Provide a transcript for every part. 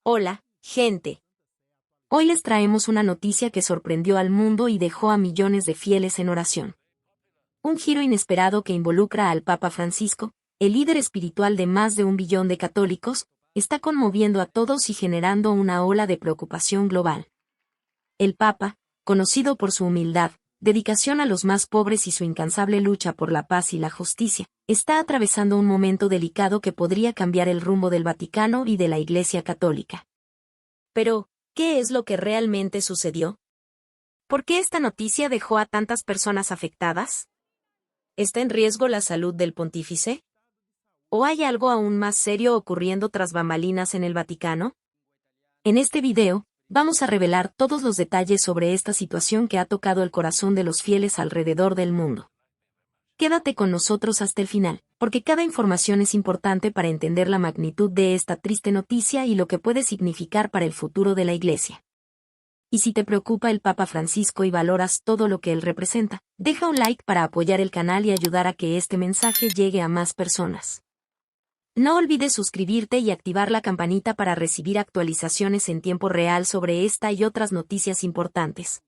Hola, gente. Hoy les traemos una noticia que sorprendió al mundo y dejó a millones de fieles en oración. Un giro inesperado que involucra al Papa Francisco, el líder espiritual de más de 1 billón de católicos, está conmoviendo a todos y generando una ola de preocupación global. El Papa, conocido por su humildad, dedicación a los más pobres y su incansable lucha por la paz y la justicia, está atravesando un momento delicado que podría cambiar el rumbo del Vaticano y de la Iglesia Católica. Pero, ¿qué es lo que realmente sucedió? ¿Por qué esta noticia dejó a tantas personas afectadas? ¿Está en riesgo la salud del pontífice? ¿O hay algo aún más serio ocurriendo tras bambalinas en el Vaticano? En este video, vamos a revelar todos los detalles sobre esta situación que ha tocado el corazón de los fieles alrededor del mundo. Quédate con nosotros hasta el final, porque cada información es importante para entender la magnitud de esta triste noticia y lo que puede significar para el futuro de la Iglesia. Y si te preocupa el Papa Francisco y valoras todo lo que él representa, deja un like para apoyar el canal y ayudar a que este mensaje llegue a más personas. No olvides suscribirte y activar la campanita para recibir actualizaciones en tiempo real sobre esta y otras noticias importantes.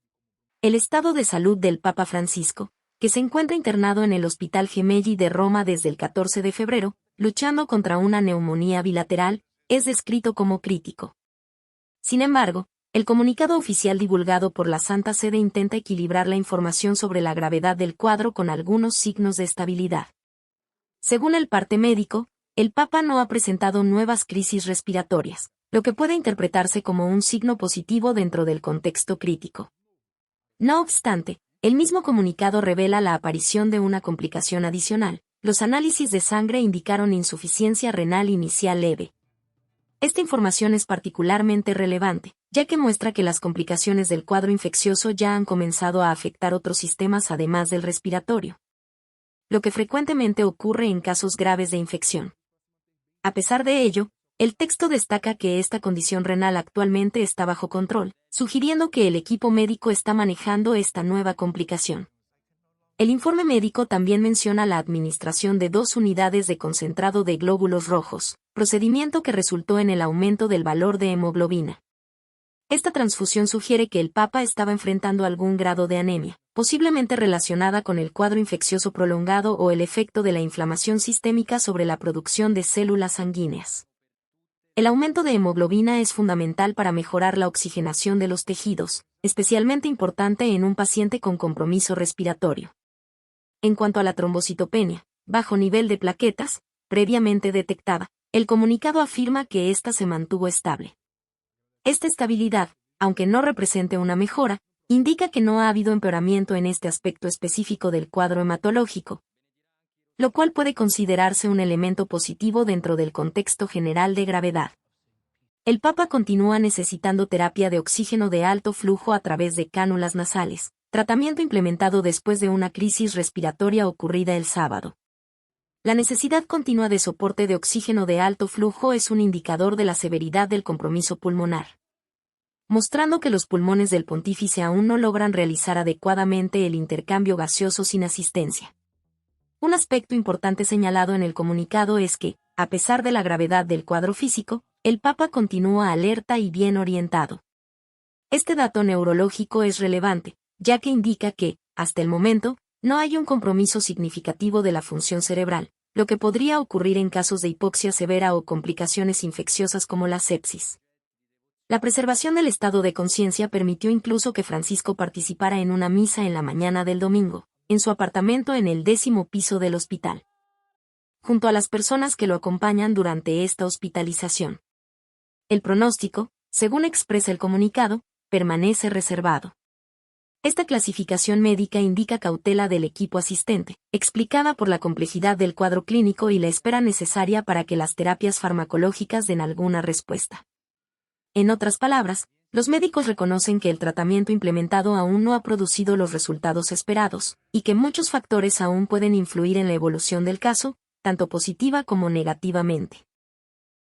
El estado de salud del Papa Francisco, que se encuentra internado en el Hospital Gemelli de Roma desde el 14 de febrero, luchando contra una neumonía bilateral, es descrito como crítico. Sin embargo, el comunicado oficial divulgado por la Santa Sede intenta equilibrar la información sobre la gravedad del cuadro con algunos signos de estabilidad. Según el parte médico, el Papa no ha presentado nuevas crisis respiratorias, lo que puede interpretarse como un signo positivo dentro del contexto crítico. No obstante, el mismo comunicado revela la aparición de una complicación adicional. Los análisis de sangre indicaron insuficiencia renal inicial leve. Esta información es particularmente relevante, ya que muestra que las complicaciones del cuadro infeccioso ya han comenzado a afectar otros sistemas además del respiratorio, lo que frecuentemente ocurre en casos graves de infección. A pesar de ello, el texto destaca que esta condición renal actualmente está bajo control, sugiriendo que el equipo médico está manejando esta nueva complicación. El informe médico también menciona la administración de 2 unidades de concentrado de glóbulos rojos, procedimiento que resultó en el aumento del valor de hemoglobina. Esta transfusión sugiere que el Papa estaba enfrentando algún grado de anemia, posiblemente relacionada con el cuadro infeccioso prolongado o el efecto de la inflamación sistémica sobre la producción de células sanguíneas. El aumento de hemoglobina es fundamental para mejorar la oxigenación de los tejidos, especialmente importante en un paciente con compromiso respiratorio. En cuanto a la trombocitopenia, bajo nivel de plaquetas, previamente detectada, el comunicado afirma que ésta se mantuvo estable. Esta estabilidad, aunque no represente una mejora, indica que no ha habido empeoramiento en este aspecto específico del cuadro hematológico, lo cual puede considerarse un elemento positivo dentro del contexto general de gravedad. El Papa continúa necesitando terapia de oxígeno de alto flujo a través de cánulas nasales, tratamiento implementado después de una crisis respiratoria ocurrida el sábado. La necesidad continua de soporte de oxígeno de alto flujo es un indicador de la severidad del compromiso pulmonar, mostrando que los pulmones del pontífice aún no logran realizar adecuadamente el intercambio gaseoso sin asistencia. Un aspecto importante señalado en el comunicado es que, a pesar de la gravedad del cuadro físico, el Papa continúa alerta y bien orientado. Este dato neurológico es relevante, ya que indica que, hasta el momento, no hay un compromiso significativo de la función cerebral, lo que podría ocurrir en casos de hipoxia severa o complicaciones infecciosas como la sepsis. La preservación del estado de conciencia permitió incluso que Francisco participara en una misa en la mañana del domingo, en su apartamento en el 10º piso del hospital, junto a las personas que lo acompañan durante esta hospitalización. El pronóstico, según expresa el comunicado, permanece reservado. Esta clasificación médica indica cautela del equipo asistente, explicada por la complejidad del cuadro clínico y la espera necesaria para que las terapias farmacológicas den alguna respuesta. En otras palabras, los médicos reconocen que el tratamiento implementado aún no ha producido los resultados esperados, y que muchos factores aún pueden influir en la evolución del caso, tanto positiva como negativamente.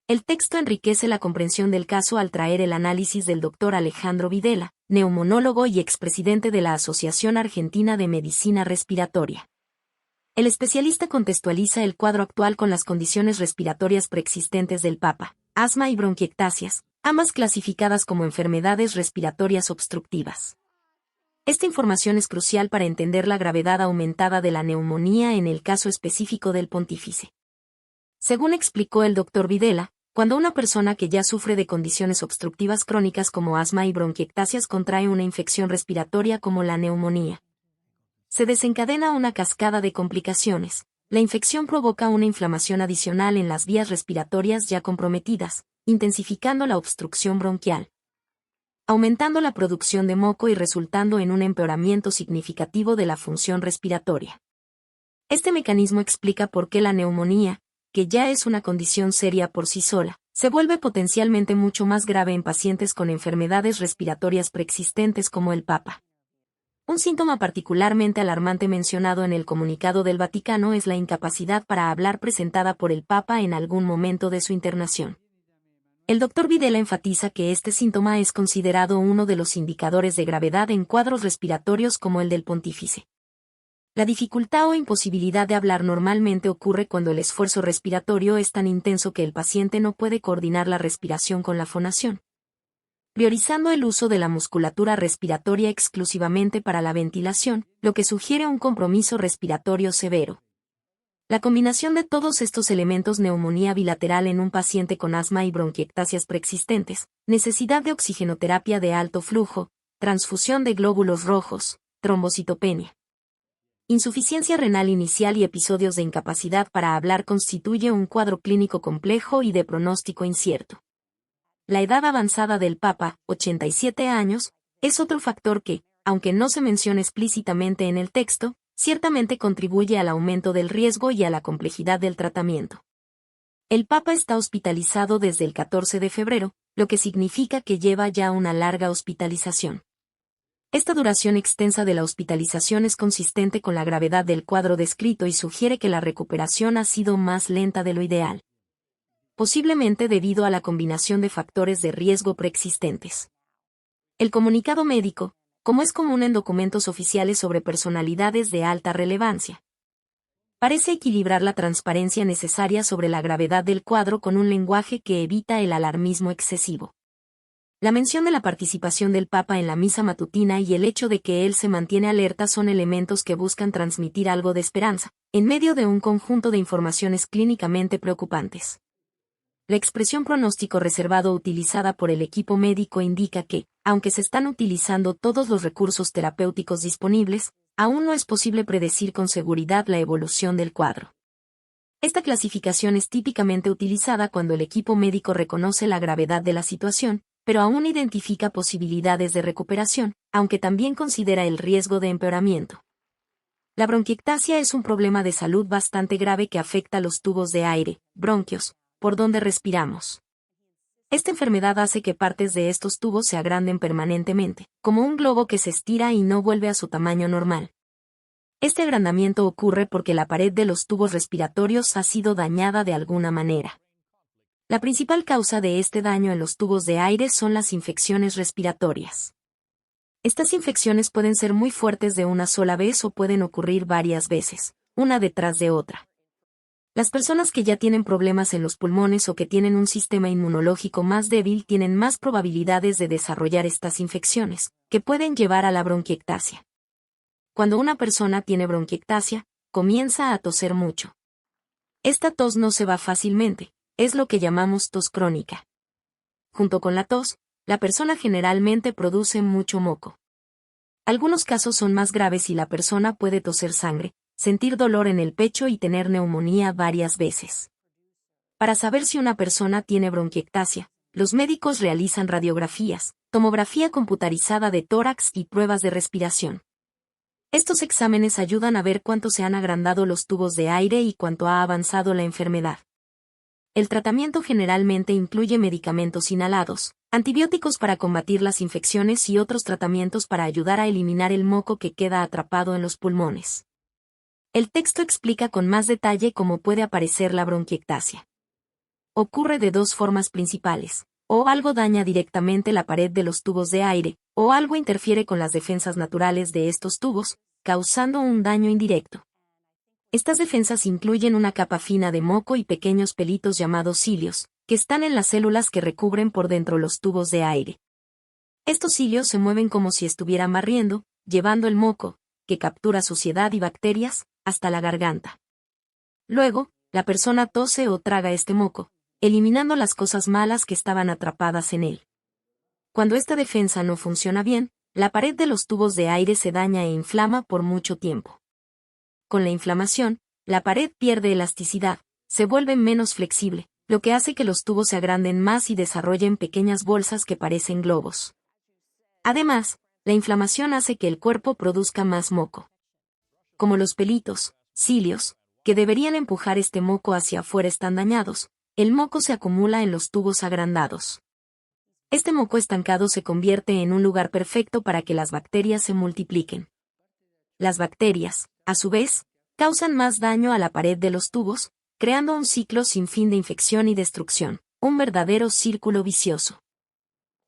El texto enriquece la comprensión del caso al traer el análisis del Dr. Alejandro Videla, neumonólogo y expresidente de la Asociación Argentina de Medicina Respiratoria. El especialista contextualiza el cuadro actual con las condiciones respiratorias preexistentes del Papa, asma y bronquiectasias, ambas clasificadas como enfermedades respiratorias obstructivas. Esta información es crucial para entender la gravedad aumentada de la neumonía en el caso específico del pontífice. Según explicó el Dr. Videla, cuando una persona que ya sufre de condiciones obstructivas crónicas como asma y bronquiectasias contrae una infección respiratoria como la neumonía, se desencadena una cascada de complicaciones. La infección provoca una inflamación adicional en las vías respiratorias ya comprometidas, intensificando la obstrucción bronquial, aumentando la producción de moco y resultando en un empeoramiento significativo de la función respiratoria. Este mecanismo explica por qué la neumonía, que ya es una condición seria por sí sola, se vuelve potencialmente mucho más grave en pacientes con enfermedades respiratorias preexistentes como el Papa. Un síntoma particularmente alarmante mencionado en el comunicado del Vaticano es la incapacidad para hablar presentada por el Papa en algún momento de su internación. El Dr. Videla enfatiza que este síntoma es considerado uno de los indicadores de gravedad en cuadros respiratorios como el del pontífice. La dificultad o imposibilidad de hablar normalmente ocurre cuando el esfuerzo respiratorio es tan intenso que el paciente no puede coordinar la respiración con la fonación, priorizando el uso de la musculatura respiratoria exclusivamente para la ventilación, lo que sugiere un compromiso respiratorio severo. La combinación de todos estos elementos, neumonía bilateral en un paciente con asma y bronquiectasias preexistentes, necesidad de oxigenoterapia de alto flujo, transfusión de glóbulos rojos, trombocitopenia, insuficiencia renal inicial y episodios de incapacidad para hablar constituye un cuadro clínico complejo y de pronóstico incierto. La edad avanzada del Papa, 87 años, es otro factor que, aunque no se menciona explícitamente en el texto, ciertamente contribuye al aumento del riesgo y a la complejidad del tratamiento. El Papa está hospitalizado desde el 14 de febrero, lo que significa que lleva ya una larga hospitalización. Esta duración extensa de la hospitalización es consistente con la gravedad del cuadro descrito y sugiere que la recuperación ha sido más lenta de lo ideal, posiblemente debido a la combinación de factores de riesgo preexistentes. El comunicado médico, como es común en documentos oficiales sobre personalidades de alta relevancia, parece equilibrar la transparencia necesaria sobre la gravedad del cuadro con un lenguaje que evita el alarmismo excesivo. La mención de la participación del Papa en la misa matutina y el hecho de que él se mantiene alerta son elementos que buscan transmitir algo de esperanza, en medio de un conjunto de informaciones clínicamente preocupantes. La expresión pronóstico reservado utilizada por el equipo médico indica que, aunque se están utilizando todos los recursos terapéuticos disponibles, aún no es posible predecir con seguridad la evolución del cuadro. Esta clasificación es típicamente utilizada cuando el equipo médico reconoce la gravedad de la situación, pero aún identifica posibilidades de recuperación, aunque también considera el riesgo de empeoramiento. La bronquiectasia es un problema de salud bastante grave que afecta los tubos de aire, bronquios, por donde respiramos. Esta enfermedad hace que partes de estos tubos se agranden permanentemente, como un globo que se estira y no vuelve a su tamaño normal. Este agrandamiento ocurre porque la pared de los tubos respiratorios ha sido dañada de alguna manera. La principal causa de este daño en los tubos de aire son las infecciones respiratorias. Estas infecciones pueden ser muy fuertes de una sola vez o pueden ocurrir varias veces, una detrás de otra. Las personas que ya tienen problemas en los pulmones o que tienen un sistema inmunológico más débil tienen más probabilidades de desarrollar estas infecciones, que pueden llevar a la bronquiectasia. Cuando una persona tiene bronquiectasia, comienza a toser mucho. Esta tos no se va fácilmente, es lo que llamamos tos crónica. Junto con la tos, la persona generalmente produce mucho moco. Algunos casos son más graves y la persona puede toser sangre, sentir dolor en el pecho y tener neumonía varias veces. Para saber si una persona tiene bronquiectasia, los médicos realizan radiografías, tomografía computarizada de tórax y pruebas de respiración. Estos exámenes ayudan a ver cuánto se han agrandado los tubos de aire y cuánto ha avanzado la enfermedad. El tratamiento generalmente incluye medicamentos inhalados, antibióticos para combatir las infecciones y otros tratamientos para ayudar a eliminar el moco que queda atrapado en los pulmones. El texto explica con más detalle cómo puede aparecer la bronquiectasia. Ocurre de dos formas principales: o algo daña directamente la pared de los tubos de aire, o algo interfiere con las defensas naturales de estos tubos, causando un daño indirecto. Estas defensas incluyen una capa fina de moco y pequeños pelitos llamados cilios, que están en las células que recubren por dentro los tubos de aire. Estos cilios se mueven como si estuvieran barriendo, llevando el moco, que captura suciedad y bacterias, hasta la garganta. Luego, la persona tose o traga este moco, eliminando las cosas malas que estaban atrapadas en él. Cuando esta defensa no funciona bien, la pared de los tubos de aire se daña e inflama por mucho tiempo. Con la inflamación, la pared pierde elasticidad, se vuelve menos flexible, lo que hace que los tubos se agranden más y desarrollen pequeñas bolsas que parecen globos. Además, la inflamación hace que el cuerpo produzca más moco. Como los pelitos, cilios, que deberían empujar este moco hacia afuera están dañados, el moco se acumula en los tubos agrandados. Este moco estancado se convierte en un lugar perfecto para que las bacterias se multipliquen. Las bacterias, a su vez, causan más daño a la pared de los tubos, creando un ciclo sin fin de infección y destrucción, un verdadero círculo vicioso.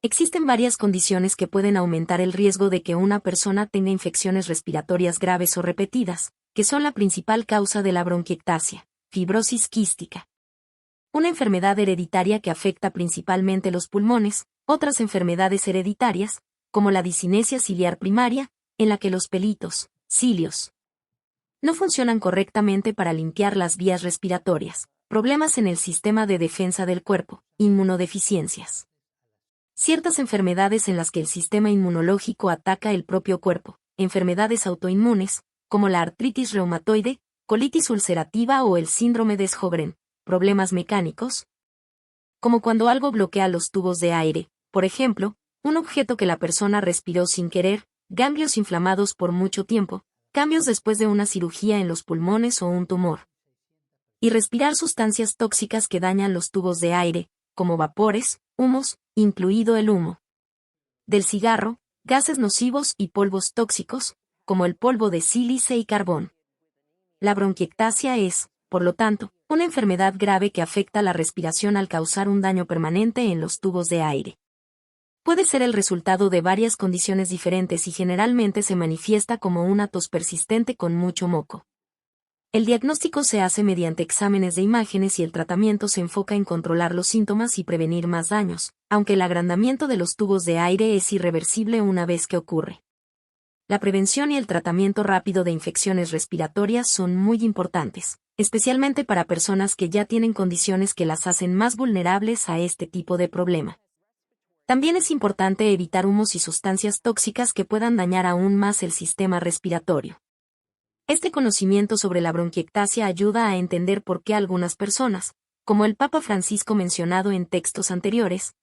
Existen varias condiciones que pueden aumentar el riesgo de que una persona tenga infecciones respiratorias graves o repetidas, que son la principal causa de la bronquiectasia, fibrosis quística. Una enfermedad hereditaria que afecta principalmente los pulmones, otras enfermedades hereditarias, como la discinesia ciliar primaria, en la que los pelitos, cilios, no funcionan correctamente para limpiar las vías respiratorias, problemas en el sistema de defensa del cuerpo, inmunodeficiencias. Ciertas enfermedades en las que el sistema inmunológico ataca el propio cuerpo, enfermedades autoinmunes, como la artritis reumatoide, colitis ulcerativa o el síndrome de Sjögren, problemas mecánicos, como cuando algo bloquea los tubos de aire, por ejemplo, un objeto que la persona respiró sin querer, ganglios inflamados por mucho tiempo, cambios después de una cirugía en los pulmones o un tumor. Y respirar sustancias tóxicas que dañan los tubos de aire, como vapores, humos, incluido el humo del cigarro, gases nocivos y polvos tóxicos, como el polvo de sílice y carbón. La bronquiectasia es, por lo tanto, una enfermedad grave que afecta la respiración al causar un daño permanente en los tubos de aire. Puede ser el resultado de varias condiciones diferentes y generalmente se manifiesta como una tos persistente con mucho moco. El diagnóstico se hace mediante exámenes de imágenes y el tratamiento se enfoca en controlar los síntomas y prevenir más daños, aunque el agrandamiento de los tubos de aire es irreversible una vez que ocurre. La prevención y el tratamiento rápido de infecciones respiratorias son muy importantes, especialmente para personas que ya tienen condiciones que las hacen más vulnerables a este tipo de problema. También es importante evitar humos y sustancias tóxicas que puedan dañar aún más el sistema respiratorio. Este conocimiento sobre la bronquiectasia ayuda a entender por qué algunas personas, como el Papa Francisco mencionado en textos anteriores,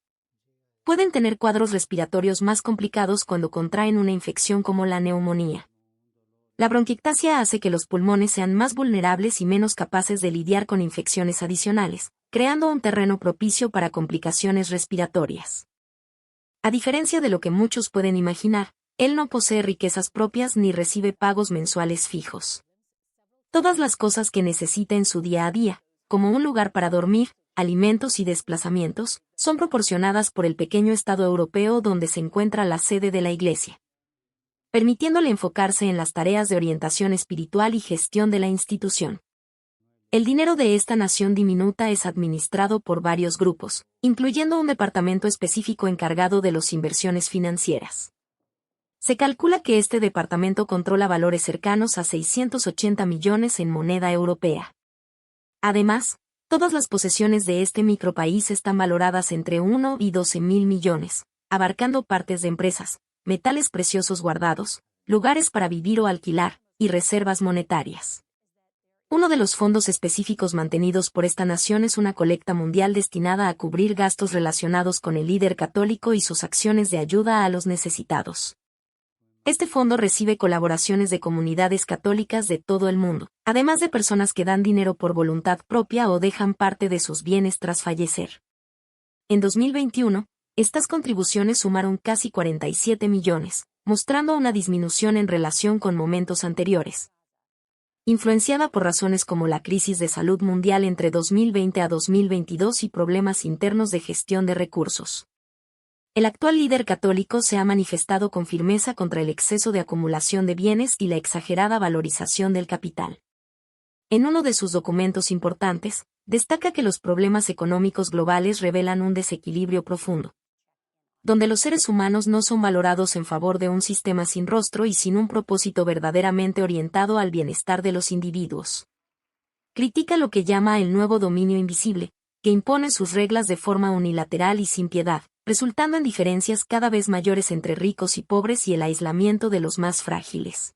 pueden tener cuadros respiratorios más complicados cuando contraen una infección como la neumonía. La bronquiectasia hace que los pulmones sean más vulnerables y menos capaces de lidiar con infecciones adicionales, creando un terreno propicio para complicaciones respiratorias. A diferencia de lo que muchos pueden imaginar, él no posee riquezas propias ni recibe pagos mensuales fijos. Todas las cosas que necesita en su día a día, como un lugar para dormir, alimentos y desplazamientos, son proporcionadas por el pequeño Estado europeo donde se encuentra la sede de la Iglesia, permitiéndole enfocarse en las tareas de orientación espiritual y gestión de la institución. El dinero de esta nación diminuta es administrado por varios grupos, incluyendo un departamento específico encargado de las inversiones financieras. Se calcula que este departamento controla valores cercanos a 680 millones en moneda europea. Además, todas las posesiones de este micropaís están valoradas entre 1 y 12.000 millones, abarcando partes de empresas, metales preciosos guardados, lugares para vivir o alquilar, y reservas monetarias. Uno de los fondos específicos mantenidos por esta nación es una colecta mundial destinada a cubrir gastos relacionados con el líder católico y sus acciones de ayuda a los necesitados. Este fondo recibe colaboraciones de comunidades católicas de todo el mundo, además de personas que dan dinero por voluntad propia o dejan parte de sus bienes tras fallecer. En 2021, estas contribuciones sumaron casi 47 millones, mostrando una disminución en relación con momentos anteriores. Influenciada por razones como la crisis de salud mundial entre 2020 a 2022 y problemas internos de gestión de recursos. El actual líder católico se ha manifestado con firmeza contra el exceso de acumulación de bienes y la exagerada valorización del capital. En uno de sus documentos importantes, destaca que los problemas económicos globales revelan un desequilibrio profundo, donde los seres humanos no son valorados en favor de un sistema sin rostro y sin un propósito verdaderamente orientado al bienestar de los individuos. Critica lo que llama el nuevo dominio invisible, que impone sus reglas de forma unilateral y sin piedad, resultando en diferencias cada vez mayores entre ricos y pobres y el aislamiento de los más frágiles.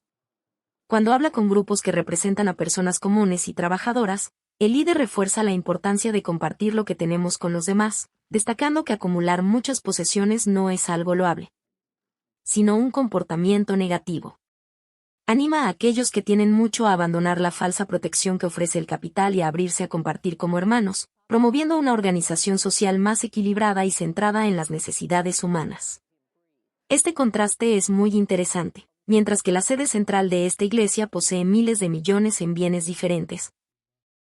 Cuando habla con grupos que representan a personas comunes y trabajadoras, el líder refuerza la importancia de compartir lo que tenemos con los demás, destacando que acumular muchas posesiones no es algo loable, sino un comportamiento negativo. Anima a aquellos que tienen mucho a abandonar la falsa protección que ofrece el capital y a abrirse a compartir como hermanos, promoviendo una organización social más equilibrada y centrada en las necesidades humanas. Este contraste es muy interesante. Mientras que la sede central de esta iglesia posee miles de millones en bienes diferentes,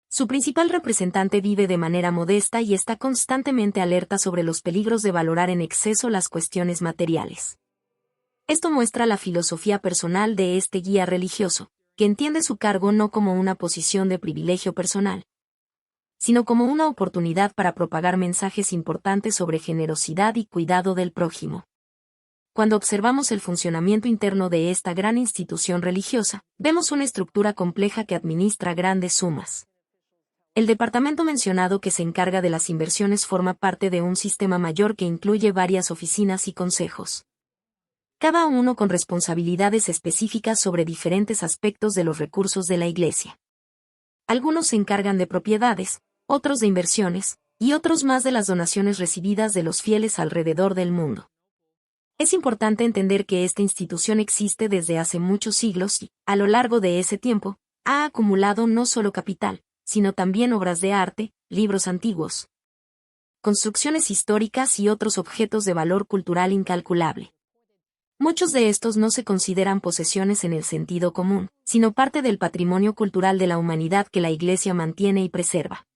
su principal representante vive de manera modesta y está constantemente alerta sobre los peligros de valorar en exceso las cuestiones materiales. Esto muestra la filosofía personal de este guía religioso, que entiende su cargo no como una posición de privilegio personal, sino como una oportunidad para propagar mensajes importantes sobre generosidad y cuidado del prójimo. Cuando observamos el funcionamiento interno de esta gran institución religiosa, vemos una estructura compleja que administra grandes sumas. El departamento mencionado que se encarga de las inversiones forma parte de un sistema mayor que incluye varias oficinas y consejos, cada uno con responsabilidades específicas sobre diferentes aspectos de los recursos de la iglesia. Algunos se encargan de propiedades, otros de inversiones, y otros más de las donaciones recibidas de los fieles alrededor del mundo. Es importante entender que esta institución existe desde hace muchos siglos y, a lo largo de ese tiempo, ha acumulado no solo capital, sino también obras de arte, libros antiguos, construcciones históricas y otros objetos de valor cultural incalculable. Muchos de estos no se consideran posesiones en el sentido común, sino parte del patrimonio cultural de la humanidad que la Iglesia mantiene y preserva.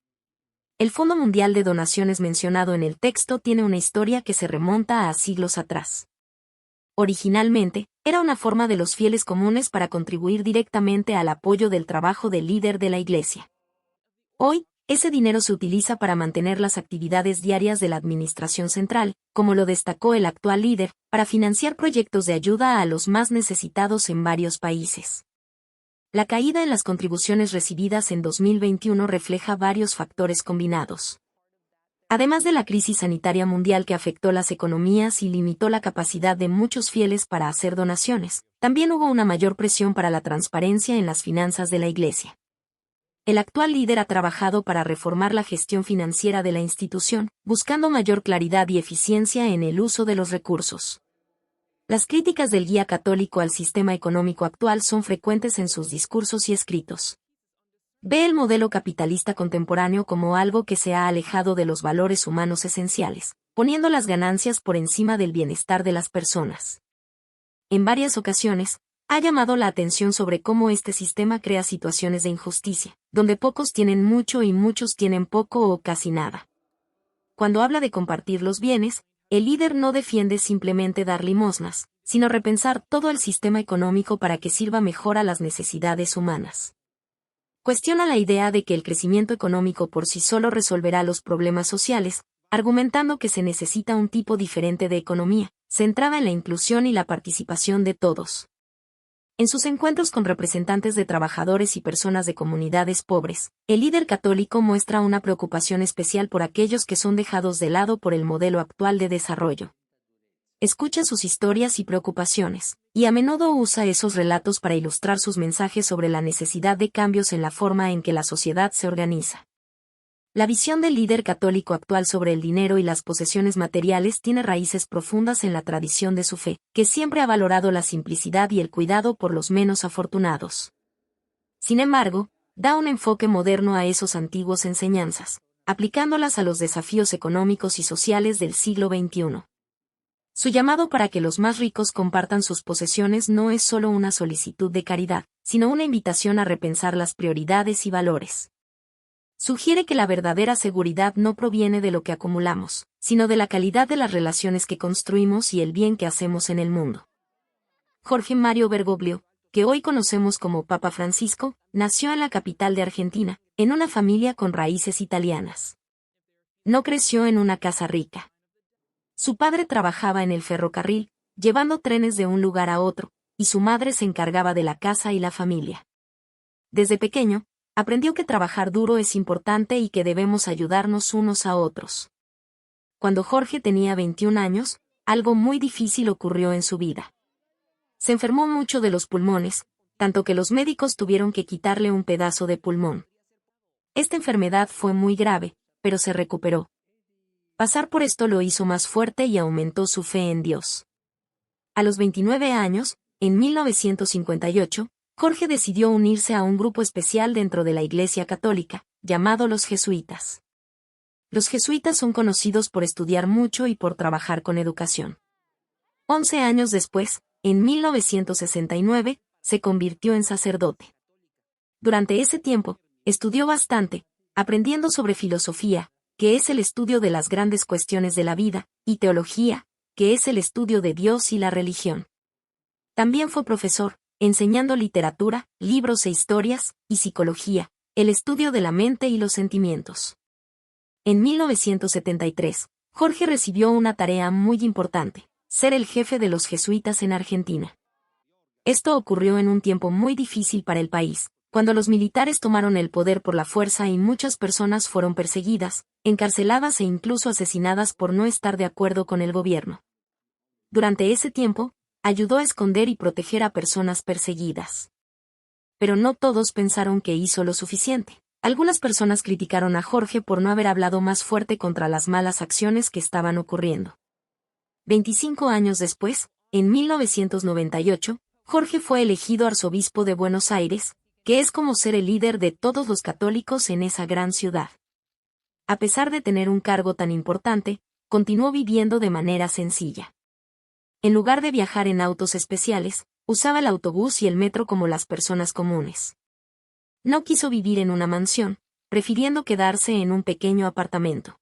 El Fondo Mundial de Donaciones mencionado en el texto tiene una historia que se remonta a siglos atrás. Originalmente, era una forma de los fieles comunes para contribuir directamente al apoyo del trabajo del líder de la Iglesia. Hoy, ese dinero se utiliza para mantener las actividades diarias de la administración central, como lo destacó el actual líder, para financiar proyectos de ayuda a los más necesitados en varios países. La caída en las contribuciones recibidas en 2021 refleja varios factores combinados. Además de la crisis sanitaria mundial que afectó las economías y limitó la capacidad de muchos fieles para hacer donaciones, también hubo una mayor presión para la transparencia en las finanzas de la Iglesia. El actual líder ha trabajado para reformar la gestión financiera de la institución, buscando mayor claridad y eficiencia en el uso de los recursos. Las críticas del guía católico al sistema económico actual son frecuentes en sus discursos y escritos. Ve el modelo capitalista contemporáneo como algo que se ha alejado de los valores humanos esenciales, poniendo las ganancias por encima del bienestar de las personas. En varias ocasiones, ha llamado la atención sobre cómo este sistema crea situaciones de injusticia, donde pocos tienen mucho y muchos tienen poco o casi nada. Cuando habla de compartir los bienes, el líder no defiende simplemente dar limosnas, sino repensar todo el sistema económico para que sirva mejor a las necesidades humanas. Cuestiona la idea de que el crecimiento económico por sí solo resolverá los problemas sociales, argumentando que se necesita un tipo diferente de economía, centrada en la inclusión y la participación de todos. En sus encuentros con representantes de trabajadores y personas de comunidades pobres, el líder católico muestra una preocupación especial por aquellos que son dejados de lado por el modelo actual de desarrollo. Escucha sus historias y preocupaciones, y a menudo usa esos relatos para ilustrar sus mensajes sobre la necesidad de cambios en la forma en que la sociedad se organiza. La visión del líder católico actual sobre el dinero y las posesiones materiales tiene raíces profundas en la tradición de su fe, que siempre ha valorado la simplicidad y el cuidado por los menos afortunados. Sin embargo, da un enfoque moderno a esos antiguos enseñanzas, aplicándolas a los desafíos económicos y sociales del siglo XXI. Su llamado para que los más ricos compartan sus posesiones no es solo una solicitud de caridad, sino una invitación a repensar las prioridades y valores. Sugiere que la verdadera seguridad no proviene de lo que acumulamos, sino de la calidad de las relaciones que construimos y el bien que hacemos en el mundo. Jorge Mario Bergoglio, que hoy conocemos como Papa Francisco, nació en la capital de Argentina, en una familia con raíces italianas. No creció en una casa rica. Su padre trabajaba en el ferrocarril, llevando trenes de un lugar a otro, y su madre se encargaba de la casa y la familia. Desde pequeño, aprendió que trabajar duro es importante y que debemos ayudarnos unos a otros. Cuando Jorge tenía 21 años, algo muy difícil ocurrió en su vida. Se enfermó mucho de los pulmones, tanto que los médicos tuvieron que quitarle un pedazo de pulmón. Esta enfermedad fue muy grave, pero se recuperó. Pasar por esto lo hizo más fuerte y aumentó su fe en Dios. A los 29 años, en 1958, Jorge decidió unirse a un grupo especial dentro de la Iglesia Católica, llamado los Jesuitas. Los jesuitas son conocidos por estudiar mucho y por trabajar con educación. 11 años después, en 1969, se convirtió en sacerdote. Durante ese tiempo, estudió bastante, aprendiendo sobre filosofía, que es el estudio de las grandes cuestiones de la vida, y teología, que es el estudio de Dios y la religión. También fue profesor, enseñando literatura, libros e historias, y psicología, el estudio de la mente y los sentimientos. En 1973, Jorge recibió una tarea muy importante, ser el jefe de los jesuitas en Argentina. Esto ocurrió en un tiempo muy difícil para el país, cuando los militares tomaron el poder por la fuerza y muchas personas fueron perseguidas, encarceladas e incluso asesinadas por no estar de acuerdo con el gobierno. Durante ese tiempo, ayudó a esconder y proteger a personas perseguidas. Pero no todos pensaron que hizo lo suficiente. Algunas personas criticaron a Jorge por no haber hablado más fuerte contra las malas acciones que estaban ocurriendo. 25 años después, en 1998, Jorge fue elegido arzobispo de Buenos Aires, que es como ser el líder de todos los católicos en esa gran ciudad. A pesar de tener un cargo tan importante, continuó viviendo de manera sencilla. En lugar de viajar en autos especiales, usaba el autobús y el metro como las personas comunes. No quiso vivir en una mansión, prefiriendo quedarse en un pequeño apartamento.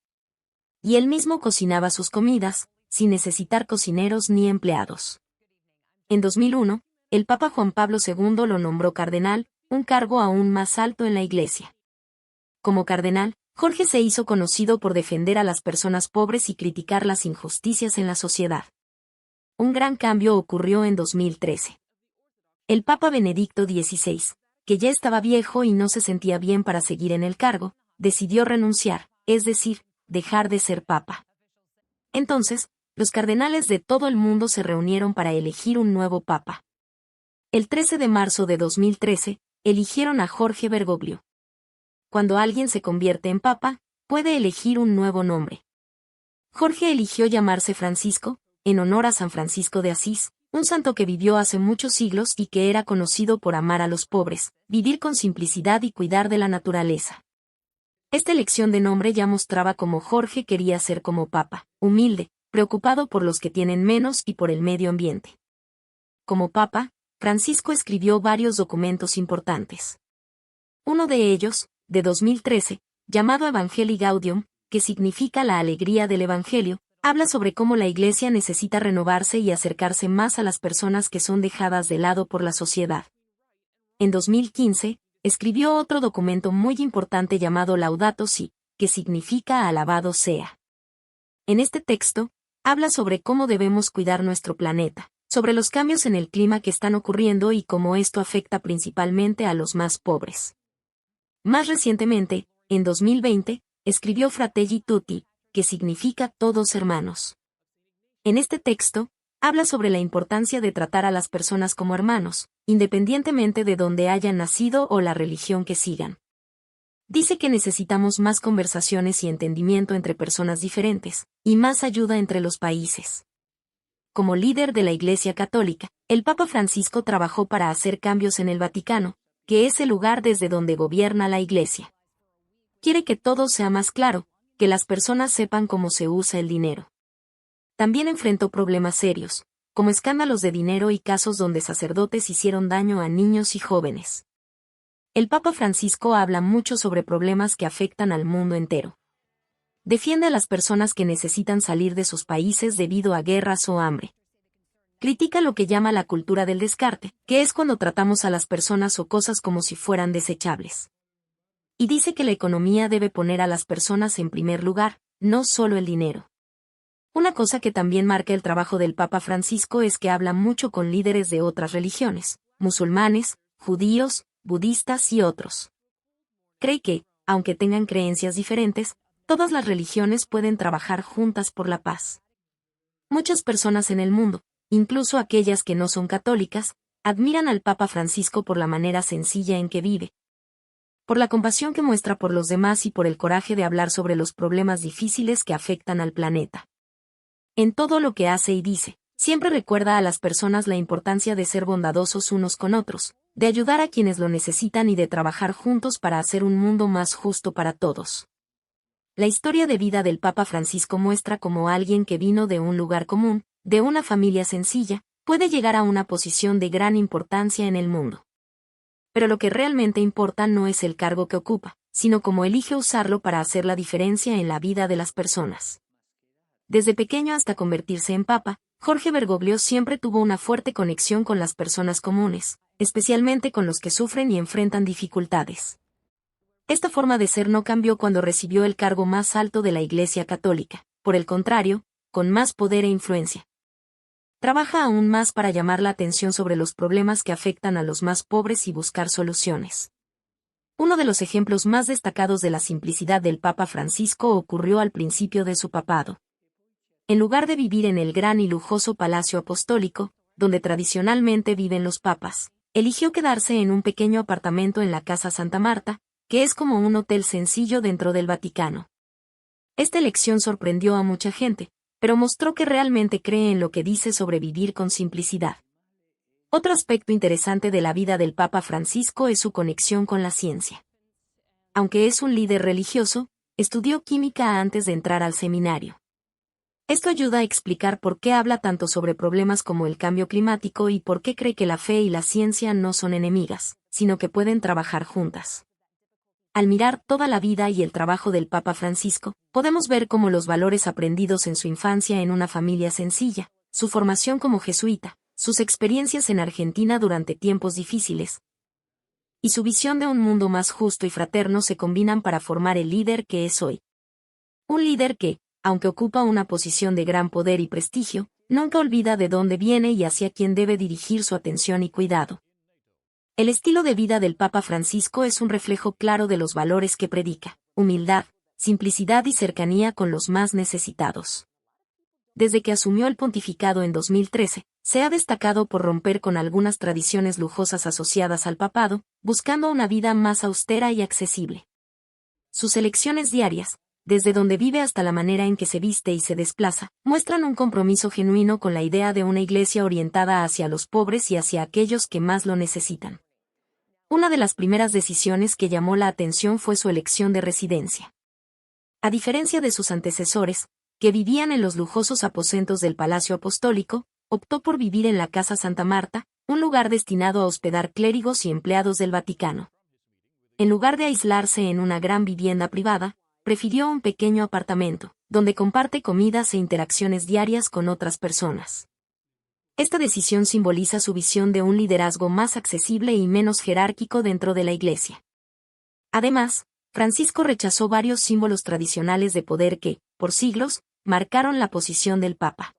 Y él mismo cocinaba sus comidas, sin necesitar cocineros ni empleados. En 2001, el Papa Juan Pablo II lo nombró cardenal, un cargo aún más alto en la Iglesia. Como cardenal, Jorge se hizo conocido por defender a las personas pobres y criticar las injusticias en la sociedad. Un gran cambio ocurrió en 2013. El Papa Benedicto XVI, que ya estaba viejo y no se sentía bien para seguir en el cargo, decidió renunciar, es decir, dejar de ser papa. Entonces, los cardenales de todo el mundo se reunieron para elegir un nuevo papa. El 13 de marzo de 2013, eligieron a Jorge Bergoglio. Cuando alguien se convierte en papa, puede elegir un nuevo nombre. Jorge eligió llamarse Francisco, en honor a San Francisco de Asís, un santo que vivió hace muchos siglos y que era conocido por amar a los pobres, vivir con simplicidad y cuidar de la naturaleza. Esta elección de nombre ya mostraba cómo Jorge quería ser como papa, humilde, preocupado por los que tienen menos y por el medio ambiente. Como papa, Francisco escribió varios documentos importantes. Uno de ellos, de 2013, llamado Evangelii Gaudium, que significa la alegría del Evangelio, habla sobre cómo la Iglesia necesita renovarse y acercarse más a las personas que son dejadas de lado por la sociedad. En 2015, escribió otro documento muy importante llamado Laudato Si, que significa alabado sea. En este texto, habla sobre cómo debemos cuidar nuestro planeta, sobre los cambios en el clima que están ocurriendo y cómo esto afecta principalmente a los más pobres. Más recientemente, en 2020, escribió Fratelli Tutti, que significa todos hermanos. En este texto, habla sobre la importancia de tratar a las personas como hermanos, independientemente de dónde hayan nacido o la religión que sigan. Dice que necesitamos más conversaciones y entendimiento entre personas diferentes, y más ayuda entre los países. Como líder de la Iglesia Católica, el Papa Francisco trabajó para hacer cambios en el Vaticano, que es el lugar desde donde gobierna la Iglesia. Quiere que todo sea más claro, que las personas sepan cómo se usa el dinero. También enfrentó problemas serios, como escándalos de dinero y casos donde sacerdotes hicieron daño a niños y jóvenes. El Papa Francisco habla mucho sobre problemas que afectan al mundo entero. Defiende a las personas que necesitan salir de sus países debido a guerras o hambre. Critica lo que llama la cultura del descarte, que es cuando tratamos a las personas o cosas como si fueran desechables. Y dice que la economía debe poner a las personas en primer lugar, no solo el dinero. Una cosa que también marca el trabajo del Papa Francisco es que habla mucho con líderes de otras religiones, musulmanes, judíos, budistas y otros. Cree que, aunque tengan creencias diferentes, todas las religiones pueden trabajar juntas por la paz. Muchas personas en el mundo, incluso aquellas que no son católicas, admiran al Papa Francisco por la manera sencilla en que vive, por la compasión que muestra por los demás y por el coraje de hablar sobre los problemas difíciles que afectan al planeta. En todo lo que hace y dice, siempre recuerda a las personas la importancia de ser bondadosos unos con otros, de ayudar a quienes lo necesitan y de trabajar juntos para hacer un mundo más justo para todos. La historia de vida del Papa Francisco muestra cómo alguien que vino de un lugar común, de una familia sencilla, puede llegar a una posición de gran importancia en el mundo. Pero lo que realmente importa no es el cargo que ocupa, sino cómo elige usarlo para hacer la diferencia en la vida de las personas. Desde pequeño hasta convertirse en papa, Jorge Bergoglio siempre tuvo una fuerte conexión con las personas comunes, especialmente con los que sufren y enfrentan dificultades. Esta forma de ser no cambió cuando recibió el cargo más alto de la Iglesia Católica, por el contrario, con más poder e influencia. Trabaja aún más para llamar la atención sobre los problemas que afectan a los más pobres y buscar soluciones. Uno de los ejemplos más destacados de la simplicidad del Papa Francisco ocurrió al principio de su papado. En lugar de vivir en el gran y lujoso Palacio Apostólico, donde tradicionalmente viven los papas, eligió quedarse en un pequeño apartamento en la Casa Santa Marta, que es como un hotel sencillo dentro del Vaticano. Esta elección sorprendió a mucha gente, pero mostró que realmente cree en lo que dice sobre vivir con simplicidad. Otro aspecto interesante de la vida del Papa Francisco es su conexión con la ciencia. Aunque es un líder religioso, estudió química antes de entrar al seminario. Esto ayuda a explicar por qué habla tanto sobre problemas como el cambio climático y por qué cree que la fe y la ciencia no son enemigas, sino que pueden trabajar juntas. Al mirar toda la vida y el trabajo del Papa Francisco, podemos ver cómo los valores aprendidos en su infancia en una familia sencilla, su formación como jesuita, sus experiencias en Argentina durante tiempos difíciles, y su visión de un mundo más justo y fraterno se combinan para formar el líder que es hoy. Un líder que, aunque ocupa una posición de gran poder y prestigio, nunca olvida de dónde viene y hacia quién debe dirigir su atención y cuidado. El estilo de vida del Papa Francisco es un reflejo claro de los valores que predica: humildad, simplicidad y cercanía con los más necesitados. Desde que asumió el pontificado en 2013, se ha destacado por romper con algunas tradiciones lujosas asociadas al papado, buscando una vida más austera y accesible. Sus elecciones diarias, desde donde vive hasta la manera en que se viste y se desplaza, muestran un compromiso genuino con la idea de una iglesia orientada hacia los pobres y hacia aquellos que más lo necesitan. Una de las primeras decisiones que llamó la atención fue su elección de residencia. A diferencia de sus antecesores, que vivían en los lujosos aposentos del Palacio Apostólico, optó por vivir en la Casa Santa Marta, un lugar destinado a hospedar clérigos y empleados del Vaticano. En lugar de aislarse en una gran vivienda privada, prefirió un pequeño apartamento, donde comparte comidas e interacciones diarias con otras personas. Esta decisión simboliza su visión de un liderazgo más accesible y menos jerárquico dentro de la Iglesia. Además, Francisco rechazó varios símbolos tradicionales de poder que, por siglos, marcaron la posición del Papa.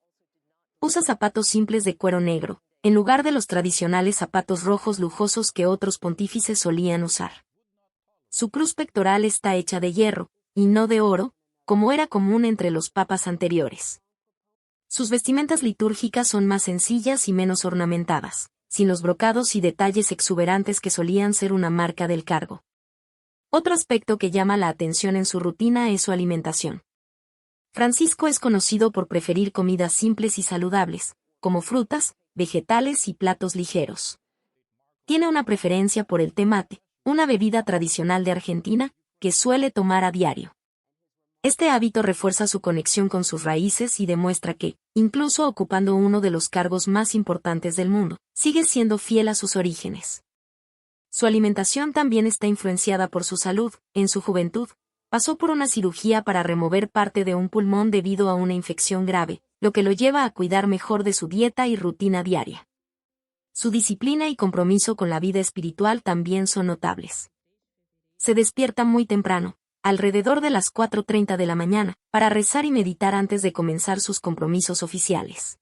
Usa zapatos simples de cuero negro, en lugar de los tradicionales zapatos rojos lujosos que otros pontífices solían usar. Su cruz pectoral está hecha de hierro, y no de oro, como era común entre los papas anteriores. Sus vestimentas litúrgicas son más sencillas y menos ornamentadas, sin los brocados y detalles exuberantes que solían ser una marca del cargo. Otro aspecto que llama la atención en su rutina es su alimentación. Francisco es conocido por preferir comidas simples y saludables, como frutas, vegetales y platos ligeros. Tiene una preferencia por el té mate, una bebida tradicional de Argentina, que suele tomar a diario. Este hábito refuerza su conexión con sus raíces y demuestra que, incluso ocupando uno de los cargos más importantes del mundo, sigue siendo fiel a sus orígenes. Su alimentación también está influenciada por su salud. En su juventud, Pasó por una cirugía para remover parte de un pulmón debido a una infección grave, lo que lo lleva a cuidar mejor de su dieta y rutina diaria. Su disciplina y compromiso con la vida espiritual también son notables. Se despierta muy temprano, alrededor de las 4:30 de la mañana, para rezar y meditar antes de comenzar sus compromisos oficiales.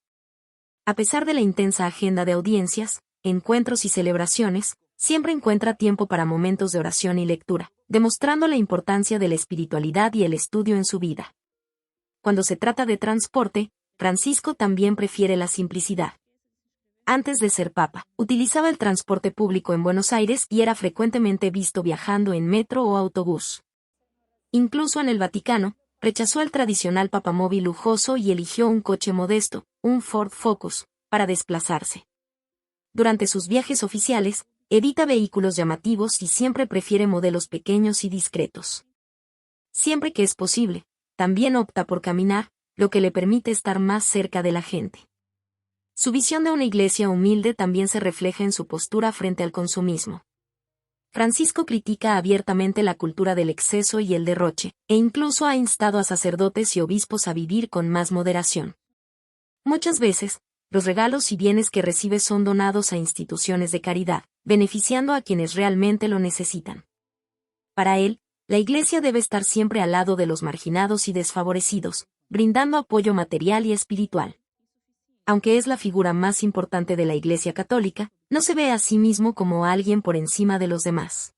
A pesar de la intensa agenda de audiencias, encuentros y celebraciones, siempre encuentra tiempo para momentos de oración y lectura, demostrando la importancia de la espiritualidad y el estudio en su vida. Cuando se trata de transporte, Francisco también prefiere la simplicidad. Antes de ser papa, utilizaba el transporte público en Buenos Aires y era frecuentemente visto viajando en metro o autobús. Incluso en el Vaticano, rechazó el tradicional papamóvil lujoso y eligió un coche modesto, un Ford Focus, para desplazarse. Durante sus viajes oficiales, evita vehículos llamativos y siempre prefiere modelos pequeños y discretos. Siempre que es posible, también opta por caminar, lo que le permite estar más cerca de la gente. Su visión de una iglesia humilde también se refleja en su postura frente al consumismo. Francisco critica abiertamente la cultura del exceso y el derroche, e incluso ha instado a sacerdotes y obispos a vivir con más moderación. Muchas veces, los regalos y bienes que recibe son donados a instituciones de caridad, beneficiando a quienes realmente lo necesitan. Para él, la Iglesia debe estar siempre al lado de los marginados y desfavorecidos, brindando apoyo material y espiritual. Aunque es la figura más importante de la Iglesia católica, no se ve a sí mismo como alguien por encima de los demás.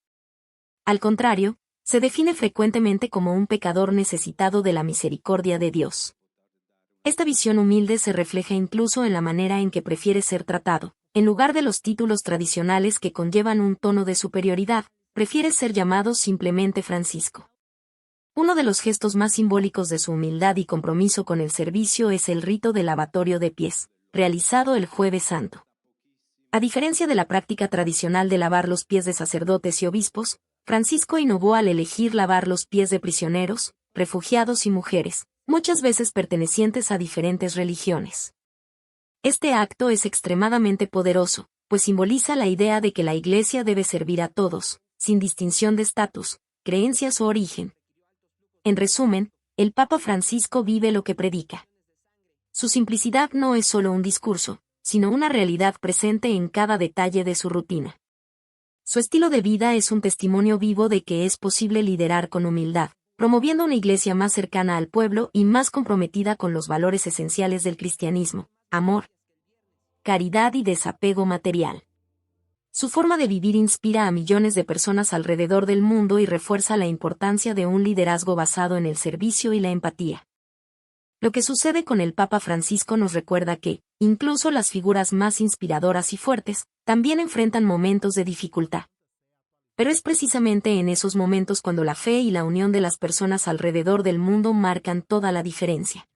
Al contrario, se define frecuentemente como un pecador necesitado de la misericordia de Dios. Esta visión humilde se refleja incluso en la manera en que prefiere ser tratado. En lugar de los títulos tradicionales que conllevan un tono de superioridad, prefiere ser llamado simplemente Francisco. Uno de los gestos más simbólicos de su humildad y compromiso con el servicio es el rito del lavatorio de pies, realizado el Jueves Santo. A diferencia de la práctica tradicional de lavar los pies de sacerdotes y obispos, Francisco innovó al elegir lavar los pies de prisioneros, refugiados y mujeres, muchas veces pertenecientes a diferentes religiones. Este acto es extremadamente poderoso, pues simboliza la idea de que la Iglesia debe servir a todos, sin distinción de estatus, creencias o origen. En resumen, el Papa Francisco vive lo que predica. Su simplicidad no es solo un discurso, sino una realidad presente en cada detalle de su rutina. Su estilo de vida es un testimonio vivo de que es posible liderar con humildad, promoviendo una iglesia más cercana al pueblo y más comprometida con los valores esenciales del cristianismo: amor, caridad y desapego material. Su forma de vivir inspira a millones de personas alrededor del mundo y refuerza la importancia de un liderazgo basado en el servicio y la empatía. Lo que sucede con el Papa Francisco nos recuerda que, incluso las figuras más inspiradoras y fuertes, también enfrentan momentos de dificultad. Pero es precisamente en esos momentos cuando la fe y la unión de las personas alrededor del mundo marcan toda la diferencia.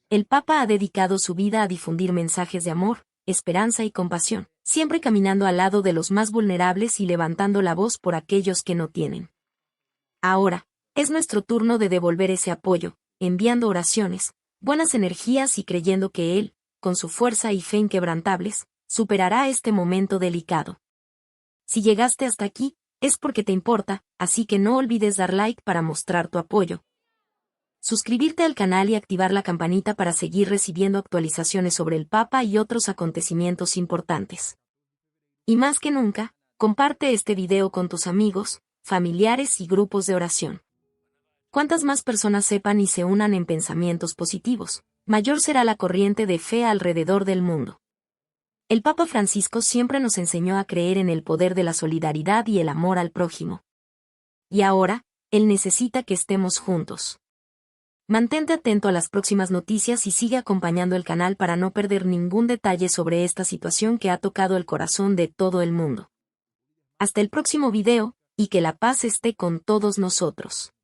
El Papa ha dedicado su vida a difundir mensajes de amor, esperanza y compasión, siempre caminando al lado de los más vulnerables y levantando la voz por aquellos que no tienen. Ahora, es nuestro turno de devolver ese apoyo, enviando oraciones, buenas energías y creyendo que Él, con su fuerza y fe inquebrantables, superará este momento delicado. Si llegaste hasta aquí, es porque te importa, así que no olvides dar like para mostrar tu apoyo, suscribirte al canal y activar la campanita para seguir recibiendo actualizaciones sobre el Papa y otros acontecimientos importantes. Y más que nunca, comparte este video con tus amigos, familiares y grupos de oración. Cuantas más personas sepan y se unan en pensamientos positivos, mayor será la corriente de fe alrededor del mundo. El Papa Francisco siempre nos enseñó a creer en el poder de la solidaridad y el amor al prójimo. Y ahora, Él necesita que estemos juntos. Mantente atento a las próximas noticias y sigue acompañando el canal para no perder ningún detalle sobre esta situación que ha tocado el corazón de todo el mundo. Hasta el próximo video, y que la paz esté con todos nosotros.